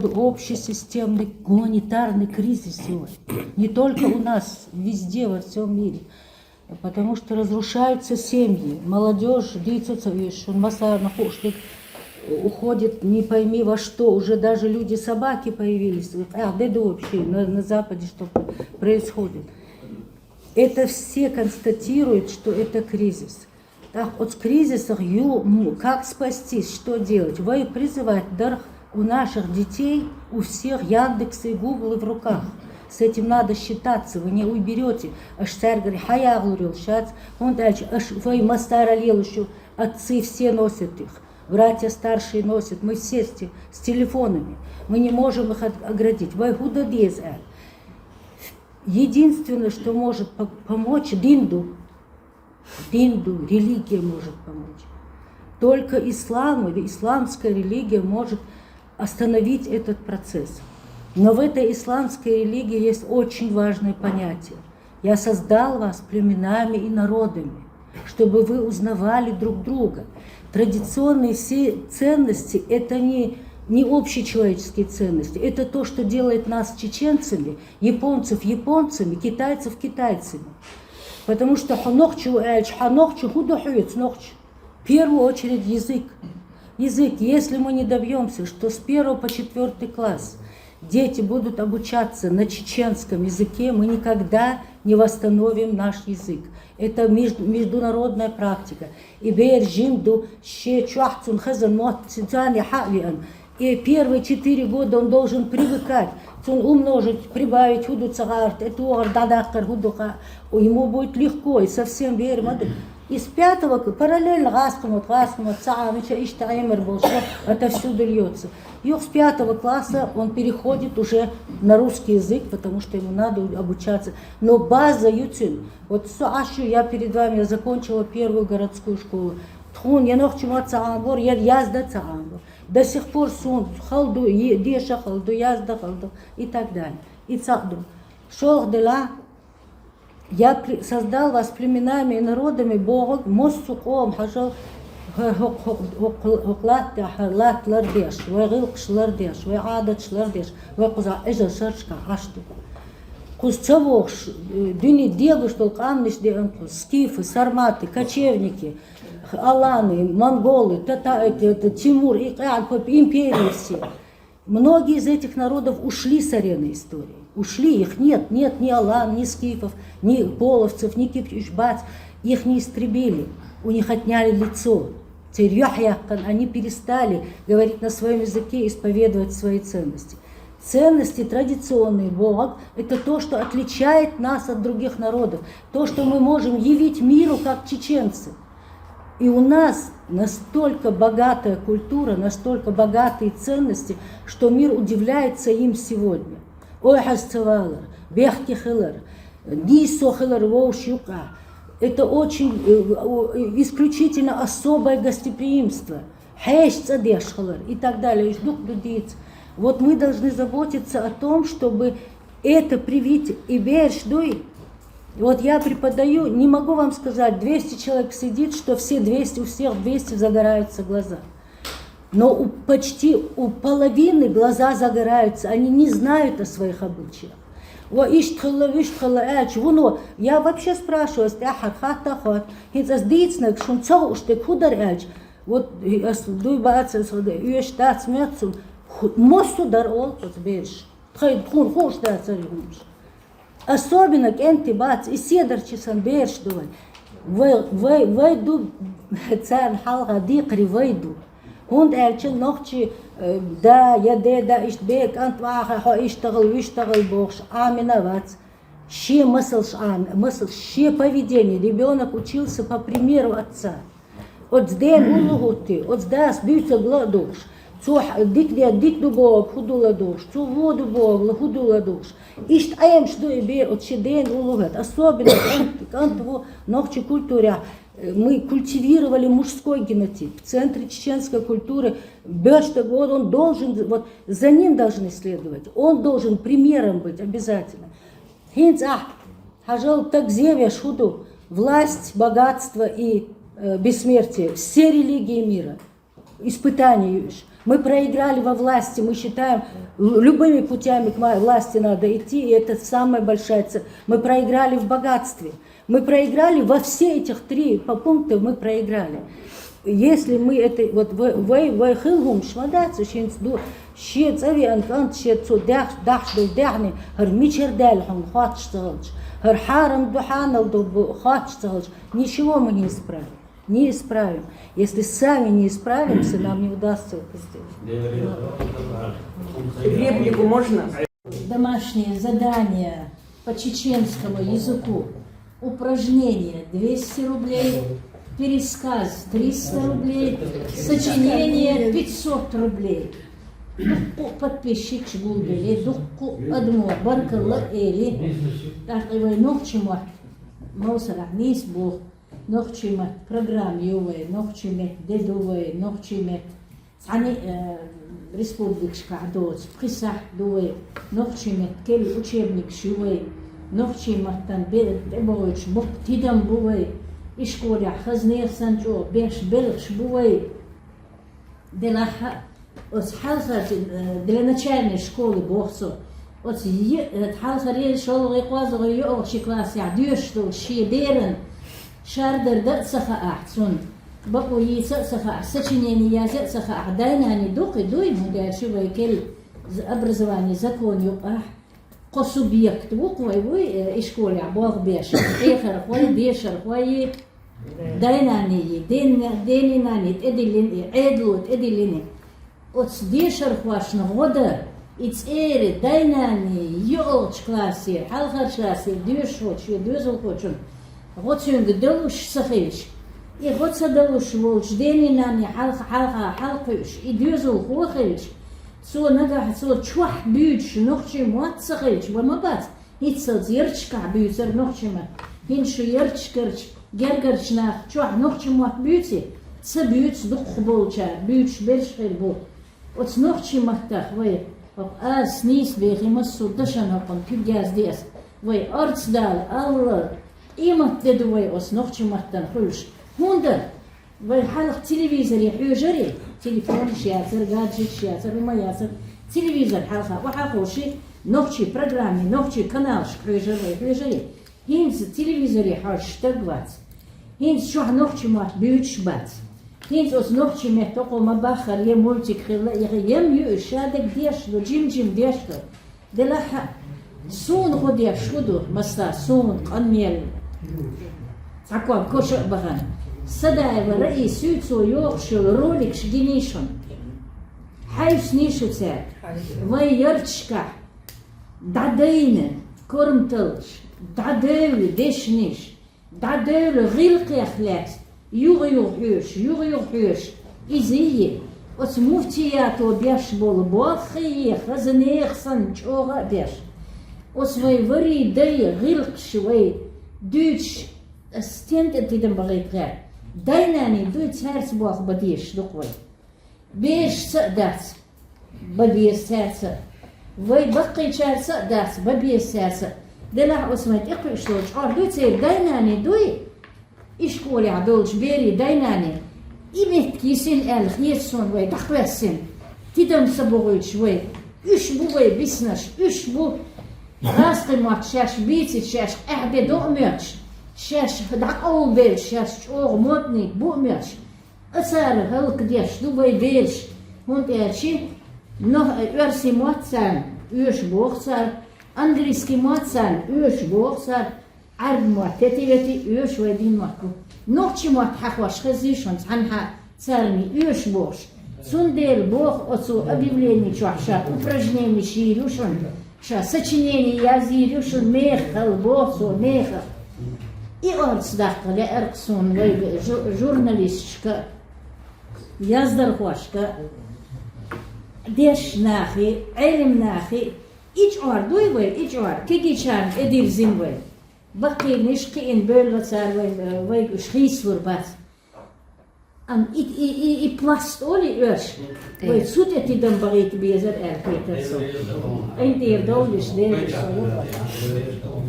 Общий системный гуманитарный кризис сегодня. Не только у нас, везде, во всем мире. Потому что разрушаются семьи, молодежь, уходит не пойми во что. Уже даже люди-собаки появились. Вообще на Западе что происходит. Это все констатируют, что это кризис. Так вот, с кризисом как спастись, что делать? Вы призываете у наших детей, у всех Яндексы и Гуглы в руках. С этим надо считаться, вы не уберете. Отцы все носят их, братья старшие носят, мы все с телефонами. Мы не можем их оградить. Единственное, что может помочь, динду, религия может помочь. Только ислам или исламская религия может остановить этот процесс. Но в этой исламской религии есть очень важное понятие. Я создал вас племенами и народами, чтобы вы узнавали друг друга. Традиционные все ценности – это не общечеловеческие ценности. Это то, что делает нас чеченцами, японцев японцами, китайцев китайцами. Потому что в первую очередь язык. Язык, если мы не добьемся, что с 1 по 4 класс дети будут обучаться на чеченском языке, мы никогда не восстановим наш язык. Это международная практика. И первые 4 года он должен привыкать. Он умножить, прибавить, ему будет легко и совсем верим. Из 5 параллельно это всюду льется. И с 5 класса он переходит уже на русский язык, потому что ему надо обучаться. Но база ютин. Вот я перед вами, я закончила первую городскую школу. До сих пор халду, деша халду, язда халду и так далее. И цаду. Я создал вас племенами и народами Бог, моссуком, хажал, хоклат лардеш, вегилкш лардеш, вегадаш лардеш, вегуза эжа шаршка ашту. Кусцавош, дюни дегуш толкамниш деанкус, скифы, сарматы, кочевники, аланы, монголы, Тимур, империи все. Многие из этих народов ушли с арены истории. Ушли, их нет ни алан, ни скифов, ни половцев, ни кипчбац. Их не истребили, у них отняли лицо. Они перестали говорить на своем языке, исповедовать свои ценности. Ценности традиционные Бог – это то, что отличает нас от других народов. То, что мы можем явить миру, как чеченцы. И у нас настолько богатая культура, настолько богатые ценности, что мир удивляется им сегодня. Ой, хасцевалар, бехки хилар, дисо хилар воушюка. Это очень исключительно особое гостеприимство. Хэш цадеш хилар и так далее. Вот мы должны заботиться о том, чтобы это привить и вершдуй. Вот я преподаю, не могу вам сказать, 200 человек сидит, что все 200, у всех 200 загораются глаза. Но почти у половины глаза загораются, они не знают о своих обычаях. Я вообще спрашиваю, вот особенно кенти бац и седер чесан берш дуй. Вайду цан халга дикри вайду. Хунд элчин нохчи да яде да иштбек антваха хо иштагл виштагл бохш амина вац. Ще мысл ще поведение. Ребенок учился по примеру отца. От сден улугути, от сдас бьются гладуш. Дик ду Бог, худула душ, цу воду Бог, худула душ. Ишт аем что и бе от щеден улугат. Особенно кантово ногчи культура. Мы культивировали мужской генотип. В центре чеченской культуры Бештагод, он должен, вот за ним должны следовать. Он должен примером быть обязательно. Хинца, хажал такзеве власть, богатство и бессмертие. Все религии мира. испытания. Мы проиграли во власти, мы считаем, любыми путями к власти надо идти, и это самая большая цель. Мы проиграли в богатстве, мы проиграли во все этих 3 пункта, мы проиграли. Если мы это, вот вы хилгум швадаться, щит цави анкант щит цу дах до дахни, хар мичердальхум хатшталж, хар харам духанал до хатшталж, ничего мы не исправим. Не исправим. Если сами не исправимся, нам не удастся это сделать. Реплику можно? Домашнее задание по чеченскому языку. Упражнение 200 рублей, пересказ 300 рублей, сочинение 500 рублей. Духку подписчик булбели, духку адмо баркалла эли. Так и вы нохчима маусара низ бу. Нохчима программ юве, нохчиме дедуве, нохчиме цани республикшка адоц, присах дуе, нохчиме кел учебник шуе, нохчима тан бебоич бук тидам буе, и школя хазнех санчо, беш белш буе. Для начальной школы бохсо, от халхари шол реквазо йоши класс я дюштул шидерен. Шардер да саха ахцун, баку yiса саха сочинение язя саха дайна они духи дуй мудар шивай кел образование закон ю ко субъект вуквай вы и школе бог беш эхер хвай бешер хвай дайна они дени нани эдилин эдлут эдилин от бешер хвашна года It's ere dynami yolch классе, halchar классе, дюшот, дюзел хочун. Готсюнг делуш сахиш. И готса делуш волч дени нами халхиш. И дюзел хохиш. Со нага со чвах бюч нохчи мат сахиш. Вамабат. Итса зерчка бюцер нохчима. Хиншу ерчкерч гергарч нах чвах нохчи мат бюци. Ца бюц дух болча. Бюч бершхер бо. От нохчи махтах вай. Снис бехимас судашан хапан кюгяз диас. Вай арцдал алла. Имат дедуай ос нохчи махтан хулш. Хунда. Вай халах телевизоре хюжари. Телефон шиацер, гаджет шиацер, маяцер. Телевизор халха. Вахахоши. Нохчи программе, нохчи канал хюжари. Хинз телевизоре хаштагвац. Хинз шух нохчи мах бюч бац. Hins os nogtje met toch om een bagger, je multik jem je shadek derslo, jim derslo. De laha, soon godia shudo, masta soon anmel. Aquam kosher bagan. Sada eva rei suitso yorkshul rolik shginishon. Hayus nishutzer. Vai yarchka. Dadeine, kormtelch. Dadeule deshnish. Dadeule rilkeachlet. Юр хюш, изие, от муфтиято беш бол бохи, хазанех санчора беш. От свой вари дай гилкшвей, дюч стенте тидем балайкре. Дайнани дуйц herz бох бадиш духвай. Беш садац, бабиес сердце. Вай бакки чарца дац, бабиес сердце. Делах осмайт иквишлоч, ар дуйцер дайнани дуй. Ishkoli adolch beri dainani. Imet kisin el khiyetson way dakhwesin. Tidam sabogoich way. Üç bu way bisnash, üç bu rastı mat şaş bitsi şaş ehde do'müç. Şaş daqol bel şaş çoğ motnik bu müç. Asar halk diyaş du way belş. Hont erşi no örsi matsan, üç boxar, angliski matsan, üç boxar. عرض معتتبتي يوش ودين ماكو نوتشي مات حقواش خزيشون عنها царни يوش بوش سندير بوخ أصو объявление чуаша упражнение ширюшон ша сочинение язирюшон мехал босо мехал и орцдахка ле эрксон вей журналистка яздархвашка деш нахи علم ناخي إيش أردوي وي إيش أرد كي شان إدير زين وي Bakki nishki in bölgatsar way schries voorbat. An I plast oli örs. Way sut eti dan barit bezer erketer so. Ein der dolish der so.